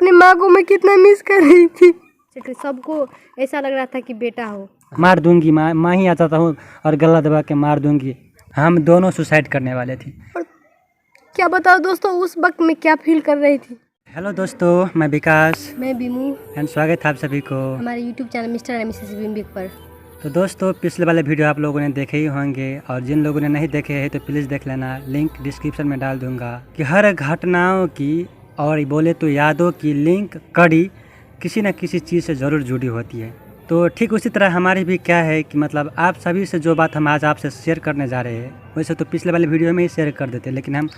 अपनी माँ को मैं कितना मिस कर रही थी। सबको ऐसा लग रहा था कि बेटा हो। मार दूंगी, माँ ही आता हूँ और गला दबा के मार दूंगी। हम दोनों सुसाइड करने वाले थे। और क्या बताओ दोस्तों उस वक्त मैं क्या फील कर रही थी। हेलो दोस्तों, मैं विकास, मैं बीमू एंड स्वागत है आप सभी को हमारे YouTube channel Mr and Mrs बिम्बिक पर। तो दोस्तों, पिछले वाले वीडियो आप लोगों ने देखे ही होंगे और जिन लोगों ने नहीं देखे हैं तो प्लीज़ देख लेना। लिंक डिस्क्रिप्शन में डाल दूंगा कि हर घटनाओं की और बोले तो यादों की लिंक कड़ी किसी न किसी चीज़ से ज़रूर जुड़ी होती है। तो ठीक उसी तरह हमारी भी क्या है कि मतलब आप सभी से जो बात हम आज आपसे शेयर करने जा रहे हैं वैसे तो पिछले वाले वीडियो में ही शेयर कर देते, लेकिन हम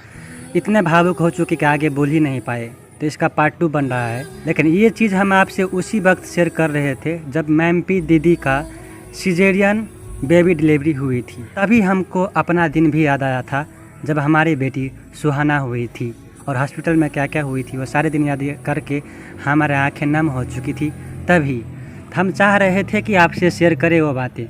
इतने भावुक हो चुके कि आगे बोल ही नहीं पाए, तो इसका पार्ट 2 बन रहा है। लेकिन ये चीज़ हम आपसे उसी वक्त शेयर कर रहे थे जब मैम्पी दीदी का सिजेरियन बेबी डिलीवरी हुई थी। तभी हमको अपना दिन भी याद आया था जब हमारी बेटी सुहाना हुई थी और हॉस्पिटल में क्या क्या हुई थी वो सारे दिन याद करके हमारे आंखें नम हो चुकी थी। तभी हम चाह रहे थे कि आपसे शेयर करें वो बातें,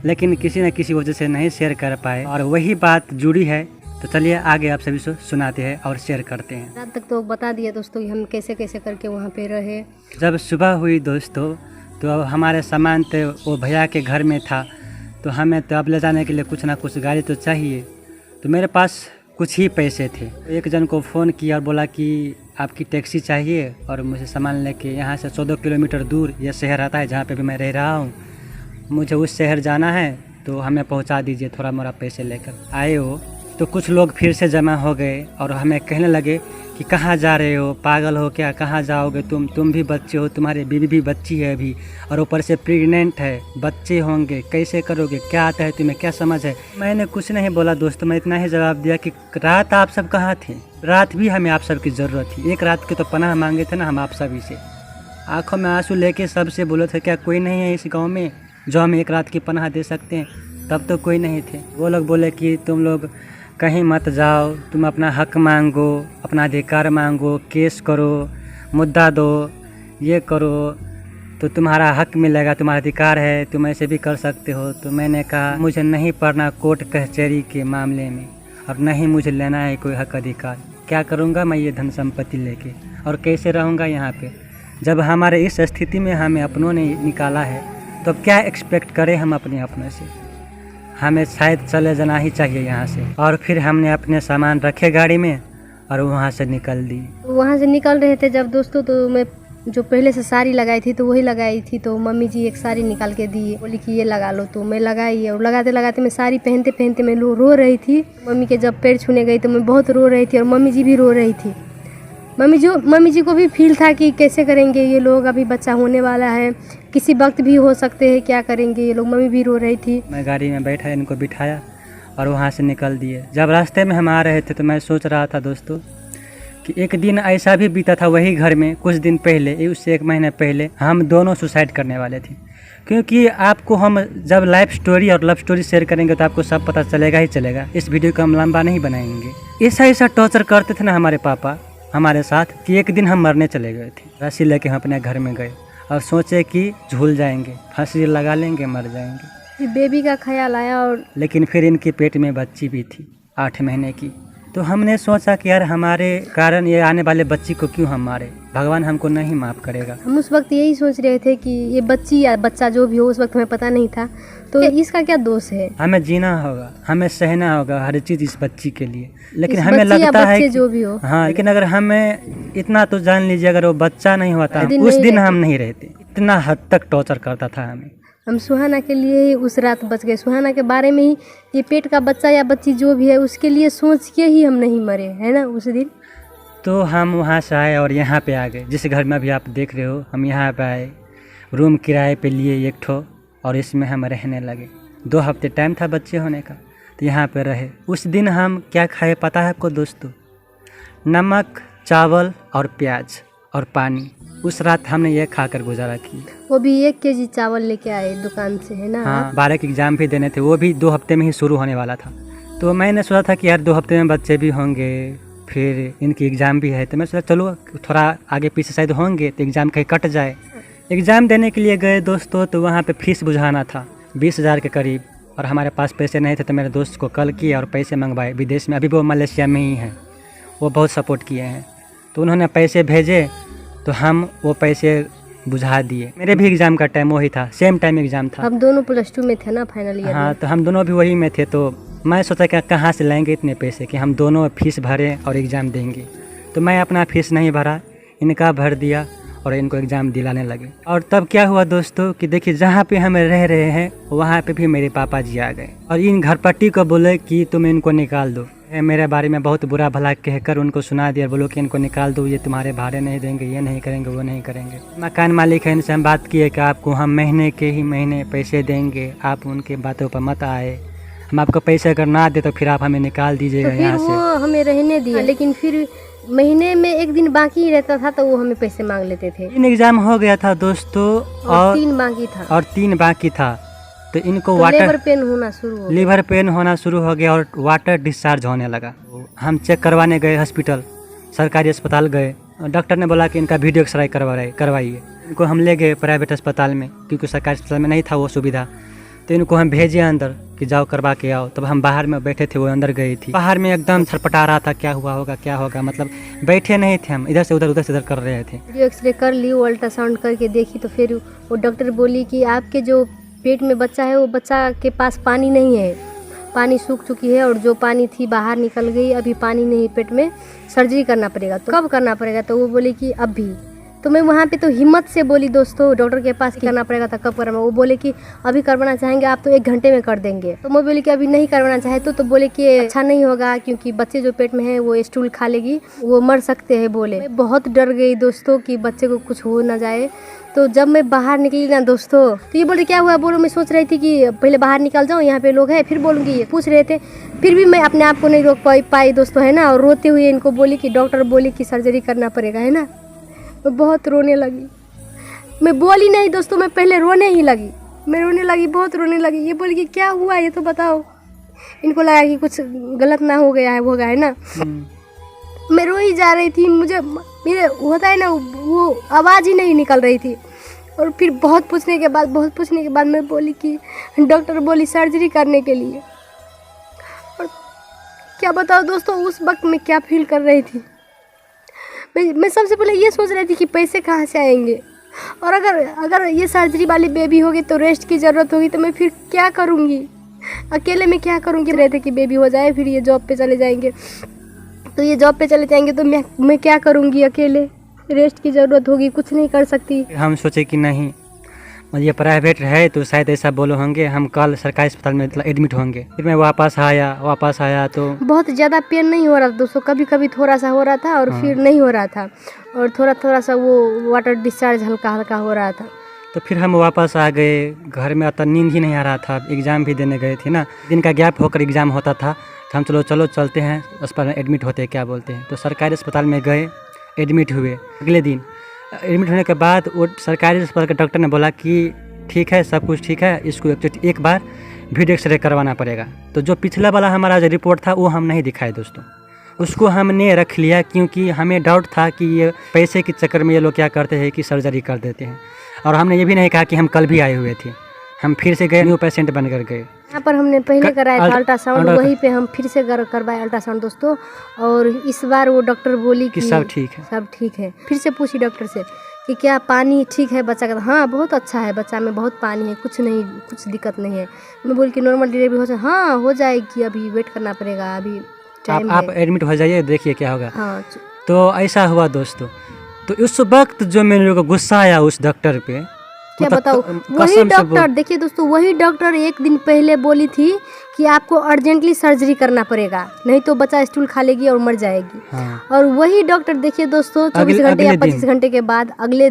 लेकिन किसी न किसी वजह से नहीं शेयर कर पाए और वही बात जुड़ी है। तो चलिए आगे आप सभी से सुनाते हैं और शेयर करते हैं। रात तक तो बता दिया दोस्तों कि हम कैसे कैसे करके वहाँ पे रहे। जब सुबह हुई दोस्तों तो अब हमारे सामान तो वो भैया के घर में था, तो हमें तो अब ले जाने के लिए कुछ ना कुछ गाड़ी तो चाहिए। तो मेरे पास कुछ ही पैसे थे। एक जन को फ़ोन किया और बोला कि आपकी टैक्सी चाहिए और मुझे सामान लेके यहाँ से 14 किलोमीटर दूर ये शहर आता है जहाँ पे भी मैं रह रहा हूँ, मुझे उस शहर जाना है तो हमें पहुँचा दीजिए, थोड़ा मोड़ा पैसे लेकर आए हो। तो कुछ लोग फिर से जमा हो गए और हमें कहने लगे कि कहाँ जा रहे हो, पागल हो क्या, कहाँ जाओगे तुम भी बच्चे हो, तुम्हारी बीवी भी बच्ची है अभी और ऊपर से प्रेग्नेंट है, बच्चे होंगे, कैसे करोगे, क्या आता है तुम्हें, क्या समझ है। मैंने कुछ नहीं बोला दोस्तों, मैं इतना ही जवाब दिया कि रात आप सब कहाँ थे, रात भी हमें आप सब की ज़रूरत थी। एक रात के तो पनाह मांगे थे ना हम आप सभी से। आँखों में आंसू लेके सबसे बोले थे क्या कोई नहीं है इस गाँव में जो हमें एक रात की पनाह दे सकते हैं। तब तो कोई नहीं थे। वो लोग बोले कि तुम लोग कहीं मत जाओ, तुम अपना हक मांगो, अपना अधिकार मांगो, केस करो, मुद्दा दो, ये करो तो तुम्हारा हक मिलेगा, तुम्हारा अधिकार है, तुम ऐसे भी कर सकते हो। तो मैंने कहा मुझे नहीं पढ़ना कोर्ट कचहरी के मामले में और नहीं मुझे लेना है कोई हक अधिकार। क्या करूँगा मैं ये धन संपत्ति लेके और कैसे रहूँगा यहाँ पे। जब हमारे इस स्थिति में हमें अपनों ने निकाला है तो अब क्या एक्सपेक्ट करें हम अपने अपनों से। हमें शायद चले जाना ही चाहिए यहाँ से। और फिर हमने अपने सामान रखे गाड़ी में और वहाँ से निकल दी। वहाँ से निकल रहे थे जब दोस्तों तो मैं जो पहले से साड़ी लगाई थी तो वही लगाई थी, तो मम्मी जी एक साड़ी निकाल के दी, बोली कि ये लगा लो। तो मैं लगाई और लगाते लगाते मैं साड़ी पहनते पहनते मैं रो रही थी। मम्मी के जब पैर छूने गई तो मैं बहुत रो रही थी और मम्मी जी भी रो रही थी। मम्मी जी को भी फील था कि कैसे करेंगे ये लोग, अभी बच्चा होने वाला है, किसी वक्त भी हो सकते हैं, क्या करेंगे ये लोग। मम्मी भी रो रही थी। मैं गाड़ी में बैठा, इनको बिठाया और वहाँ से निकल दिए। जब रास्ते में हम आ रहे थे तो मैं सोच रहा था दोस्तों कि एक दिन ऐसा भी बीता था वही घर में कुछ दिन पहले, उससे 1 महीने पहले हम दोनों सुसाइड करने वाले थे। क्योंकि आपको हम जब लाइफ स्टोरी और लव स्टोरी शेयर करेंगे तो आपको सब पता चलेगा ही चलेगा। इस वीडियो को हम लंबा नहीं बनाएंगे। ऐसा टॉर्चर करते थे ना हमारे पापा हमारे साथ कि एक दिन हम मरने चले गए थे। रस्सी लेके हम अपने घर में गए और सोचे कि झूल जाएंगे, फांसी लगा लेंगे, मर जाएंगे। बेबी का ख्याल आया और लेकिन फिर इनके पेट में बच्ची भी थी 8 महीने की। तो हमने सोचा कि यार हमारे कारण ये आने वाले बच्ची को क्यों हम मारे, भगवान हमको नहीं माफ़ करेगा। हम उस वक्त यही सोच रहे थे कि ये बच्ची या बच्चा जो भी हो, उस वक्त हमें पता नहीं था, तो इसका क्या दोष है। हमें जीना होगा, हमें सहना होगा हर चीज़ इस बच्ची के लिए। लेकिन हमें लगता है कि जो भी हो, हाँ, लेकिन अगर हमें इतना तो जान लीजिए अगर वो बच्चा नहीं होता उस दिन हम नहीं रहते। इतना हद तक टॉर्चर करता था हमें। हम सुहाना के लिए ही उस रात बच गए। सुहाना के बारे में ही, ये पेट का बच्चा या बच्ची जो भी है उसके लिए सोच के ही हम नहीं मरे, है ना उस दिन। तो हम वहाँ से आए और यहाँ पे आ गए, जिस घर में अभी आप देख रहे हो। हम यहाँ पे आए, रूम किराए पे लिए 1 ठो और इसमें हम रहने लगे। 2 हफ्ते टाइम था बच्चे होने का, तो यहाँ पे रहे। उस दिन हम क्या खाए पता है आपको दोस्तों? नमक, चावल और प्याज और पानी। उस रात हमने ये खाकर गुजारा की। वो भी 1 केजी चावल लेके आए दुकान से, है ना। हाँ, 12 के एग्ज़ाम भी देने थे, वो भी 2 हफ्ते में ही शुरू होने वाला था। तो मैंने सोचा था कि यार 2 हफ्ते में बच्चे भी होंगे, फिर इनकी एग्ज़ाम भी है, तो मैं सोचा चलो थोड़ा आगे पीछे शायद होंगे तो एग्ज़ाम कहीं कट जाए। एग्ज़ाम देने के लिए गए दोस्तों, तो वहाँ पे फीस बुझाना था 20,000 के करीब और हमारे पास पैसे नहीं थे। तो मेरे दोस्त को कॉल किया और पैसे मंगवाए विदेश में। अभी वो मलेशिया में ही हैं, वो बहुत सपोर्ट किए हैं। तो उन्होंने पैसे भेजे तो हम वो पैसे बुझा दिए। मेरे भी एग्ज़ाम का टाइम वही था, सेम टाइम एग्ज़ाम था। हम दोनों +2 में थे ना, फाइनल ईयर हाँ, में। तो हम दोनों भी वही में थे। तो मैं सोचा कि कहाँ से लाएंगे इतने पैसे कि हम दोनों फीस भरें और एग्ज़ाम देंगे। तो मैं अपना फीस नहीं भरा, इनका भर दिया और इनको एग्ज़ाम दिलाने लगे। और तब क्या हुआ दोस्तों कि देखिए, जहाँ पे हम रह रहे हैं वहाँ पे भी मेरे पापा जी आ गए और इन घर पट्टी को बोले कि तुम इनको निकाल दो। मेरे बारे में बहुत बुरा भला कहकर उनको सुना दिया, बोलो कि इनको निकाल दो, ये तुम्हारे भाड़े नहीं देंगे, ये नहीं करेंगे, वो नहीं करेंगे। मकान मालिक है, इनसे हम बात किए कि आपको हम महीने के ही महीने पैसे देंगे, आप उनके बातों पर मत आए। हम आपको पैसे अगर ना दे तो फिर आप हमें निकाल दीजिएगा तो यहाँ फिर से। वो हमें रहने दिया, लेकिन फिर महीने में एक दिन बाकी ही रहता था तो वो हमें पैसे मांग लेते थे। 3 एग्ज़ाम हो गया था दोस्तों और 3 बाकी था और 3 बाकी था। तो इनको तो लेबर पेन होना शुरू हो गया। लीवर पेन होना शुरू हो गया और वाटर डिस्चार्ज होने लगा। हम चेक करवाने गए हॉस्पिटल, सरकारी अस्पताल गए। डॉक्टर ने बोला कि इनका वीडियो एक्सरे करवाइए। इनको हम ले गए प्राइवेट अस्पताल में, क्योंकि सरकारी अस्पताल में नहीं था वो सुविधा। तो इनको हम भेजे अंदर कि जाओ करवा के आओ। तब हम बाहर में बैठे थे, वो अंदर गई थी। बाहर में एकदम छटपटा रहा था, क्या हुआ होगा क्या होगा, मतलब बैठे नहीं थे हम, इधर से उधर कर रहे थे। वीडियो एक्सरे कर ली, वो अल्ट्रासाउंड करके देखी तो फिर वो डॉक्टर बोली कि आपके जो पेट में बच्चा है वो बच्चा के पास पानी नहीं है, पानी सूख चुकी है और जो पानी थी बाहर निकल गई, अभी पानी नहीं पेट में, सर्जरी करना पड़ेगा। तो कब करना पड़ेगा? तो वो बोली कि अभी। तो मैं वहाँ पे तो हिम्मत से बोली दोस्तों डॉक्टर के पास करना पड़ेगा था, कब करना? वो बोले कि अभी करवाना चाहेंगे आप तो 1 घंटे में कर देंगे। तो मैं बोली कि अभी नहीं करवाना चाहे तो बोले कि अच्छा नहीं होगा, क्योंकि बच्चे जो पेट में है वो स्टूल खा लेगी, वो मर सकते हैं बोले। मैं बहुत डर गई दोस्तों कि बच्चे को कुछ हो ना जाए। तो जब मैं बाहर निकली ना दोस्तों, तो ये बोले क्या हुआ, बोलो। मैं सोच रही थी कि पहले बाहर निकल जाऊँ, यहाँ पे लोग हैं, फिर बोलूँगी, पूछ रहे थे। फिर भी मैं अपने आप को नहीं रोक पाई दोस्तों, है ना। और रोते हुए इनको बोली कि डॉक्टर बोली कि सर्जरी करना पड़ेगा, है ना। मैं बहुत रोने लगी। मैं बोली नहीं दोस्तों, मैं पहले रोने ही लगी। मैं रोने लगी, बहुत रोने लगी। ये बोली कि क्या हुआ ये तो बताओ। इनको लगा कि कुछ गलत ना हो गया है ना। मैं रो ही जा रही थी, मुझे मेरे होता है ना वो आवाज़ ही नहीं निकल रही थी। और फिर बहुत पूछने के बाद मैं बोली कि डॉक्टर बोली सर्जरी करने के लिए। और क्या बताओ दोस्तों, उस वक्त मैं क्या फील कर रही थी। मैं सबसे पहले ये सोच रही थी कि पैसे कहाँ से आएंगे, और अगर ये सर्जरी वाली बेबी होगी तो रेस्ट की ज़रूरत होगी, तो मैं फिर क्या करूँगी, अकेले में क्या करूँगी। रहते कि बेबी हो जाए फिर ये जॉब पे चले जाएंगे, तो ये जॉब पे चले जाएंगे तो मैं क्या करूँगी, अकेले रेस्ट की ज़रूरत होगी, कुछ नहीं कर सकती। हम सोचे कि नहीं, ये प्राइवेट है तो शायद ऐसा बोलो होंगे, हम कल सरकारी अस्पताल में एडमिट होंगे। फिर मैं वापस आया तो बहुत ज़्यादा पेन नहीं हो रहा था दोस्तों, कभी कभी थोड़ा सा हो रहा था और फिर नहीं हो रहा था, और थोड़ा सा वो वाटर डिस्चार्ज हल्का हल्का हो रहा था। तो फिर हम वापस आ गए। घर में आता नींद ही नहीं आ रहा था, एग्ज़ाम भी देने गए थे ना, दिन का गैप होकर एग्ज़ाम होता था। तो हम चलो चलते हैं अस्पताल में एडमिट होते हैं, क्या बोलते हैं। तो सरकारी अस्पताल में गए, एडमिट हुए। अगले दिन एडमिट होने के बाद वो सरकारी अस्पताल के डॉक्टर ने बोला कि ठीक है, सब कुछ ठीक है, इसको एक बार वीडियो एक्सरे करवाना पड़ेगा। तो जो पिछला वाला हमारा जो रिपोर्ट था वो हम नहीं दिखाए दोस्तों, उसको हमने रख लिया, क्योंकि हमें डाउट था कि ये पैसे के चक्कर में ये लोग क्या करते हैं कि सर्जरी कर देते हैं। और हमने ये भी नहीं कहा कि हम कल भी आए हुए थे, हम फिर से गए, न्यू पेशेंट बनकर गए। यहाँ पर हमने पहले कराया था अल्ट्रासाउंड, वहीं पे हम फिर से करवाए अल्ट्रासाउंड दोस्तों। और इस बार वो डॉक्टर बोली कि सब ठीक है, सब ठीक है। फिर से पूछी डॉक्टर से कि क्या पानी ठीक है बच्चा का? हाँ बहुत अच्छा है, बच्चा में बहुत पानी है, कुछ दिक्कत नहीं है। मैं बोली कि नॉर्मल डिलीवरी हो जाए? हाँ हो जाएगी, अभी वेट करना पड़ेगा, अभी टाइम है। आप एडमिट हो जाइए, देखिए क्या होगा। हाँ। तो ऐसा हुआ दोस्तों। तो उस वक्त जो मेरे लोगों को गुस्सा आया उस डॉक्टर पे, क्या बताओ, वही डॉक्टर, देखिए दोस्तों, वही डॉक्टर 1 दिन पहले बोली थी कि आपको अर्जेंटली सर्जरी करना पड़ेगा, नहीं तो बच्चा स्टूल खा लेगी और मर जाएगी। हाँ। और वही डॉक्टर देखिए दोस्तों 24 घंटे या 25 घंटे के बाद अगले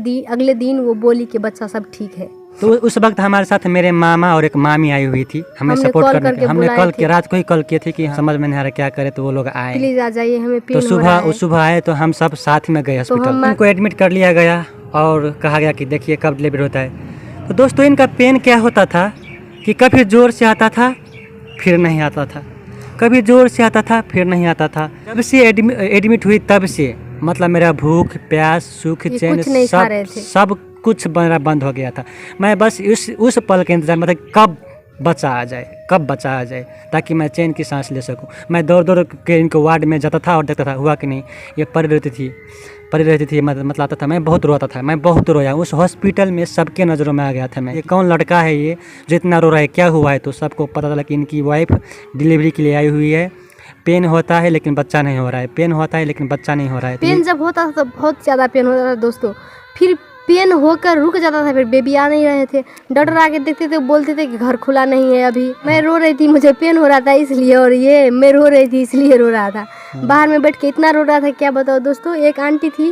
दिन वो बोली कि बच्चा सब ठीक है। तो उस वक्त हमारे साथ मेरे मामा और एक मामी आई हुई थी हमें सपोर्ट करने के। हमने रात को ही कॉल किए थे कि समझ में नहीं आ रहा क्या करे, तो वो लोग आए, प्लीज आ जाइए, हमें पेन तो हो रहा है। सुबह आए तो हम सब साथ में गए हॉस्पिटल। उनको एडमिट कर लिया गया और कहा गया कि देखिए कब डिलीवरी होता है। तो दोस्तों इनका पेन क्या होता था कि कभी ज़ोर से आता था फिर नहीं आता था, कभी ज़ोर से आता था फिर नहीं आता था। जब से एडमिट हुई तब से मतलब मेरा भूख प्यास सुख चैन सब कुछ मेरा बंद हो गया था। मैं बस उस पल के इंतजार में था कब बच्चा आ जाए ताकि मैं चैन की सांस ले सकूं। मैं दौड़ के इनको वार्ड में जाता था और देखता था हुआ कि नहीं। ये पड़ रहती थी, पड़ी रहती थी, मतलब आता था, मैं बहुत रोता था, मैं बहुत रोया उस हॉस्पिटल में, सबके नज़रों में आ गया था मैं, ये कौन लड़का है ये जो इतना रो रहा है, क्या हुआ है। तो सबको पता चला कि इनकी वाइफ डिलीवरी के लिए आई हुई है, पेन होता है लेकिन बच्चा नहीं हो रहा है, पेन होता है लेकिन बच्चा नहीं हो रहा है। पेन जब होता था तो बहुत ज़्यादा पेन होता था दोस्तों, फिर पेन होकर रुक जाता था, फिर बेबी आ नहीं रहे थे, डॉक्टर आके देखते थे, बोलते थे कि घर खुला नहीं है अभी। मैं रो रही थी, मुझे पेन हो रहा था इसलिए, और ये मैं रो रही थी इसलिए रो रहा था। बाहर में बैठ के इतना रो रहा था, क्या बताओ दोस्तों। एक आंटी थी,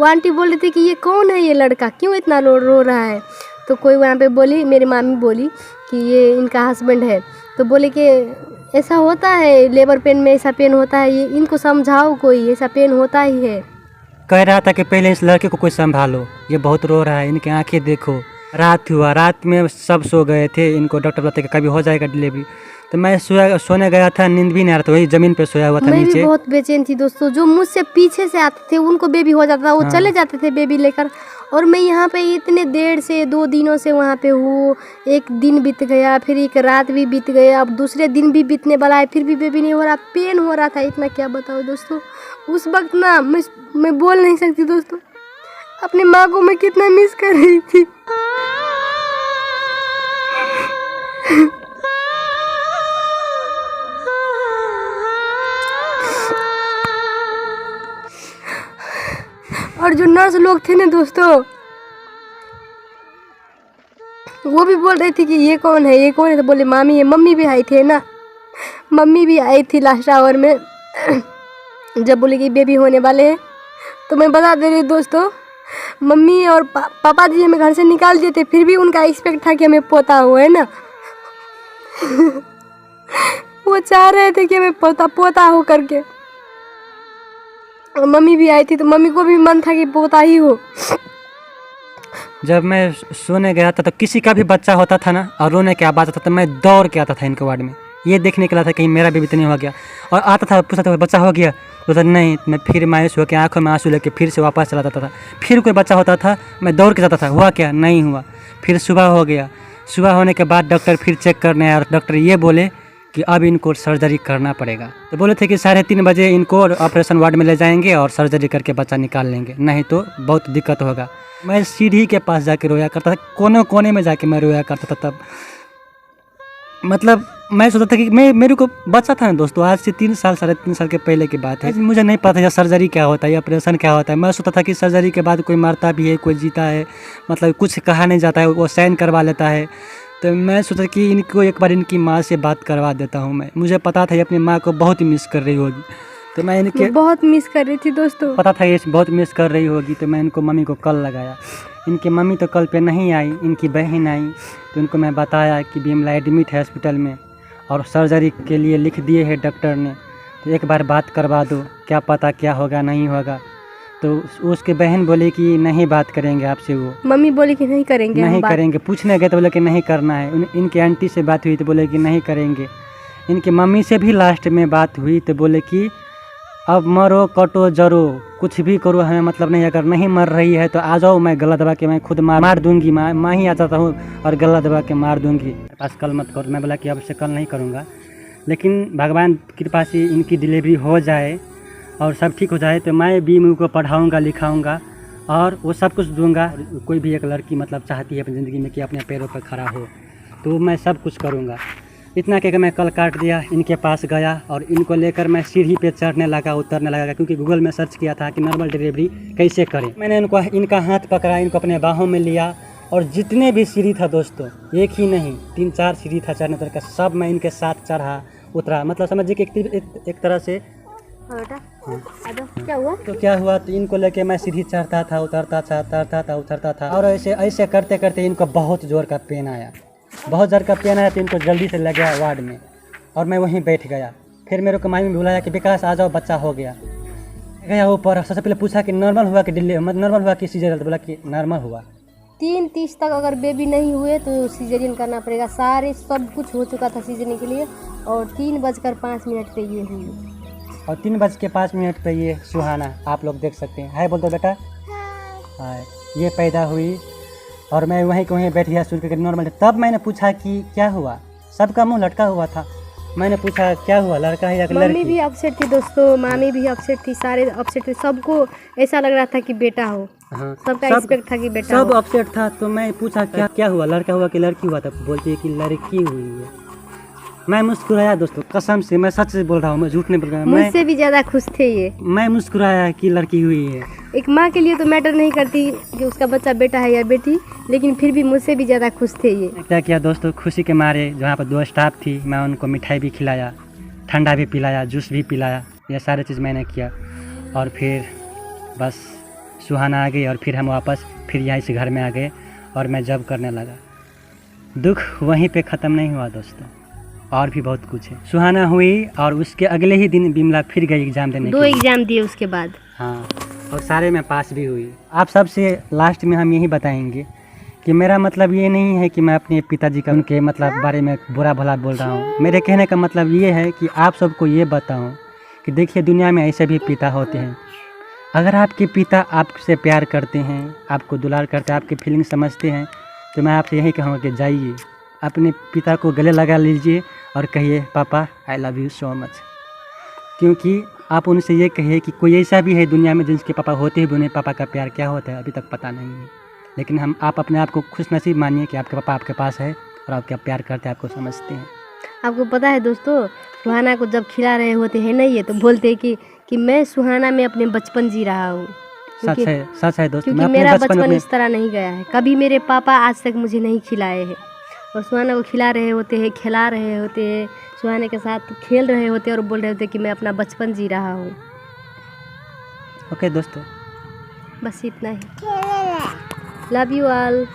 वो आंटी बोल रही थी कि ये कौन है, ये लड़का क्यों इतना रो रहा है। तो कोई वहाँ पे बोली, मेरी मामी बोली कि ये इनका हस्बैंड है। तो बोले कि ऐसा होता है, लेबर पेन में ऐसा पेन होता है, ये इनको समझाओ, कोई ऐसा पेन होता ही है। कह रहा था कि पहले इस लड़के को कोई संभालो, ये बहुत रो रहा है, इनकी आंखें देखो। रात हुआ, रात में सब सो गए थे, इनको डॉक्टर बताते कि कभी हो जाएगा डिलीवरी। तो मैं सोने गया था, नींद भी नहीं आ रहा था, वही ज़मीन पे सोया हुआ था मैं नीचे। भी बहुत बेचैन थी दोस्तों। जो मुझसे पीछे से आते थे उनको बेबी हो जाता था, वो चले जाते थे बेबी लेकर, और मैं यहाँ पे इतने देर से 2 दिनों से वहाँ पे हूँ। एक दिन बीत गया, फिर एक रात भी बीत गया, अब दूसरे दिन भी बीतने वाला है, फिर भी बेबी नहीं हो रहा, पेन हो रहा था इतना, क्या बताओ दोस्तों। उस वक्त ना मैं बोल नहीं सकती दोस्तों, अपनी माँ को मैं कितना मिस कर रही थी। और जो नर्स लोग थे ना दोस्तों, वो भी बोल रही थी कि ये कौन है, ये कौन है। तो बोले मामी है। मम्मी भी आई थी ना, मम्मी भी आई थी लास्ट आवर में जब बोले कि बेबी होने वाले हैं। तो मैं बता दे रही हूँ दोस्तों, मम्मी और पापा जी हमें घर से निकाल दिए थे, फिर भी उनका एक्सपेक्ट था कि हमें पोता हो, है ना वो चाह रहे थे कि हमें पोता हो करके। और मम्मी भी आई थी, तो मम्मी को भी मन था कि पोता ही हो। जब मैं सोने गया था तो किसी का भी बच्चा होता था ना और रोने की आवाज़ आता था, मैं दौड़ के आता था इनके वार्ड में, ये देखने के लिए था कहीं मेरा बेबी तो नहीं हो गया। और आता था, पूछता था बच्चा हो गया, बोलता नहीं। मैं फिर मायूस होकर आंखों में आंसू लेके फिर से वापस चला जाता था। फिर कोई बच्चा होता था, मैं दौड़ के जाता था, हुआ क्या, नहीं हुआ। फिर सुबह हो गया, सुबह होने के बाद डॉक्टर फिर चेक करने आया और डॉक्टर ये बोले कि अब इनको सर्जरी करना पड़ेगा। तो बोले थे कि 3:30 बजे इनको ऑपरेशन वार्ड में ले जाएंगे और सर्जरी करके बच्चा निकाल लेंगे, नहीं तो बहुत दिक्कत होगा। मैं सीढ़ी के पास जाके रोया करता था, कोने कोने में जाके मैं रोया करता था तब। मतलब मैं सोचता था कि मेरे को बच्चा था ना दोस्तों, आज से 3 साल 3.5 साल के पहले की बात है। मुझे नहीं पता था सर्जरी क्या होता है, ऑपरेशन क्या होता है। मैं सोचता था कि सर्जरी के बाद कोई मरता भी है, कोई जीता है, मतलब कुछ कहा नहीं जाता है, वो साइन करवा लेता है। तो मैं सोचा कि इनको एक बार इनकी माँ से बात करवा देता हूँ मैं। मुझे पता था ये अपनी माँ को बहुत ही मिस कर रही होगी, तो मैं इनके बहुत मिस कर रही थी दोस्तों, पता था ये बहुत मिस कर रही होगी। तो मैं इनको मम्मी को कल लगाया। इनकी मम्मी तो कल पे नहीं आई, इनकी बहन आई। तो इनको मैं बताया कि बीमला एडमिट है हॉस्पिटल में और सर्जरी के लिए लिख दिए है डॉक्टर ने, तो एक बार बात करवा दो, क्या पता क्या होगा नहीं होगा। तो उसके बहन बोले कि नहीं बात करेंगे आपसे। वो मम्मी बोली कि नहीं करेंगे, नहीं करेंगे। पूछने गए तो बोले कि नहीं करना है। इनके आंटी से बात हुई तो बोले कि नहीं करेंगे। इनकी मम्मी से भी लास्ट में बात हुई तो बोले कि अब मरो कटो जरो कुछ भी करो, हमें मतलब नहीं, अगर नहीं मर रही है तो आ जाओ, मैं गला दबा के मैं खुद मार दूंगी, माँ ही आ जाता हूँ और गला दबा के मार दूंगी। मेरे पास कल मत करो। मैं बोला कि अब से कल नहीं करूँगा, लेकिन भगवान की कृपा से इनकी डिलीवरी हो जाए और सब ठीक हो जाए तो मैं भी को पढ़ाऊँगा लिखाऊँगा और वो सब कुछ दूँगा। कोई भी एक लड़की मतलब चाहती है अपनी ज़िंदगी में कि अपने पैरों पर खड़ा हो, तो मैं सब कुछ करूँगा। इतना कहकर मैं कल काट दिया, इनके पास गया और इनको लेकर मैं सीढ़ी पे चढ़ने लगा, उतरने लगा, क्योंकि गूगल में सर्च किया था कि नॉर्मल डिलीवरी कैसे करें। मैंने इनका हाथ पकड़ा, इनको अपने बाहों में लिया और जितने भी सीढ़ी था दोस्तों, एक ही नहीं 3-4 सीढ़ी था चढ़ने उतर का, सब मैं इनके साथ चढ़ा उतरा। मतलब समझिए कि एक तरह से क्या हुआ तो क्या हुआ, तो इनको लेके मैं सीढ़ी चढ़ता था, उतरता था, उतरता था और ऐसे करते करते इनको बहुत जोर का पेन आया, बहुत ज़्यादा पेन आया। तो इनको जल्दी से लग गया वार्ड में और मैं वहीं बैठ गया। फिर मेरे को मामी बुलाया कि विकास आ जाओ, बच्चा हो गया। गया ऊपर, सबसे पहले पूछा कि नॉर्मल हुआ कि नॉर्मल हुआ कि सीजर, तो बोला कि नॉर्मल हुआ। 3:30 तक अगर बेबी नहीं हुए तो सीजरियन करना पड़ेगा। सारे सब कुछ हो चुका था सीजरियन के लिए और 3:05 पे ये हुई और 3:05 पे ये सुहाना आप लोग देख सकते हैं। हाय बोल दो बेटा। हाय। ये पैदा हुई और मैं वहीं बैठ गया सुन के नॉर्मल। तब मैंने पूछा कि क्या हुआ, सबका मुंह लटका हुआ था। मैंने पूछा क्या हुआ, लड़का है या मम्मी लड़की? भी अपसेट थी दोस्तों, मामी भी अपसेट थी, सारे अपसेट थे, सबको ऐसा लग रहा था कि बेटा हो, हाँ, सबका सब एक्सपेक्ट था कि बेटा सब हो। अपसेट था। तो मैं पूछा क्या क्या हुआ, लड़का हुआ कि लड़की हुआ? था बोलती है कि लड़की हुई है। मैं मुस्कुराया दोस्तों, कसम से मैं सच से बोल रहा हूँ, मैं झूठ नहीं बोल रहा हूँ। मुझसे भी ज़्यादा खुश थे ये। मैं मुस्कुराया कि लड़की हुई है। एक माँ के लिए तो मैटर नहीं करती कि उसका बच्चा बेटा है या बेटी, लेकिन फिर भी मुझसे भी ज़्यादा खुश थे ये। क्या किया दोस्तों, खुशी के मारे जहाँ पर 2 स्टाफ थी, मैं उनको मिठाई भी खिलाया, ठंडा भी पिलाया, जूस भी पिलाया, ये सारे चीज़ मैंने किया। और फिर बस सुहाना आ गई और फिर हम वापस फिर यहाँ इस घर में आ गए और मैं जॉब करने लगा। दुख वहीं पे ख़त्म नहीं हुआ दोस्तों, और भी बहुत कुछ है। सुहाना हुई और उसके अगले ही दिन बिमला फिर गई एग्ज़ाम देने के 2 लिए। एग्ज़ाम दिए उसके बाद। हाँ, और सारे में पास भी हुई। आप सबसे लास्ट में हम यही बताएंगे कि मेरा मतलब ये नहीं है कि मैं अपने पिताजी का उनके मतलब बारे में बुरा भला बोल रहा हूँ। मेरे कहने का मतलब ये है कि आप सबको ये बताऊँ कि देखिए दुनिया में ऐसे भी पिता होते हैं। अगर आपके पिता आपसे प्यार करते हैं, आपको दुलार करते हैं, आपकी फीलिंग समझते हैं, तो मैं आपसे यही कहूँगा कि जाइए अपने पिता को गले लगा लीजिए और कहिए पापा I love you so much. क्योंकि आप उनसे ये कहिए कि कोई ऐसा भी है दुनिया में जिनके पापा होते हुए उन्हें पापा का प्यार क्या होता है अभी तक पता नहीं है। लेकिन आप अपने आप को खुशनसीब मानिए कि आपके पापा आपके पास है और आपका प्यार करते हैं, आपको समझते हैं। आपको पता है दोस्तों, सुहाना को जब खिला रहे होते हैं ना ये, तो बोलते हैं कि मैं सुहाना में अपने बचपन जी रहा हूँ। सच है दोस्तों, क्योंकि मेरा बचपन इस तरह नहीं गया है, कभी मेरे पापा आज तक मुझे नहीं खिलाए हैं। और सुहाना को खिला रहे होते हैं, खिला रहे होते हैं, सुहाने के साथ खेल रहे होते हैं और बोल रहे होते हैं कि मैं अपना बचपन जी रहा हूँ। ओके दोस्तों, बस इतना ही। Love you all.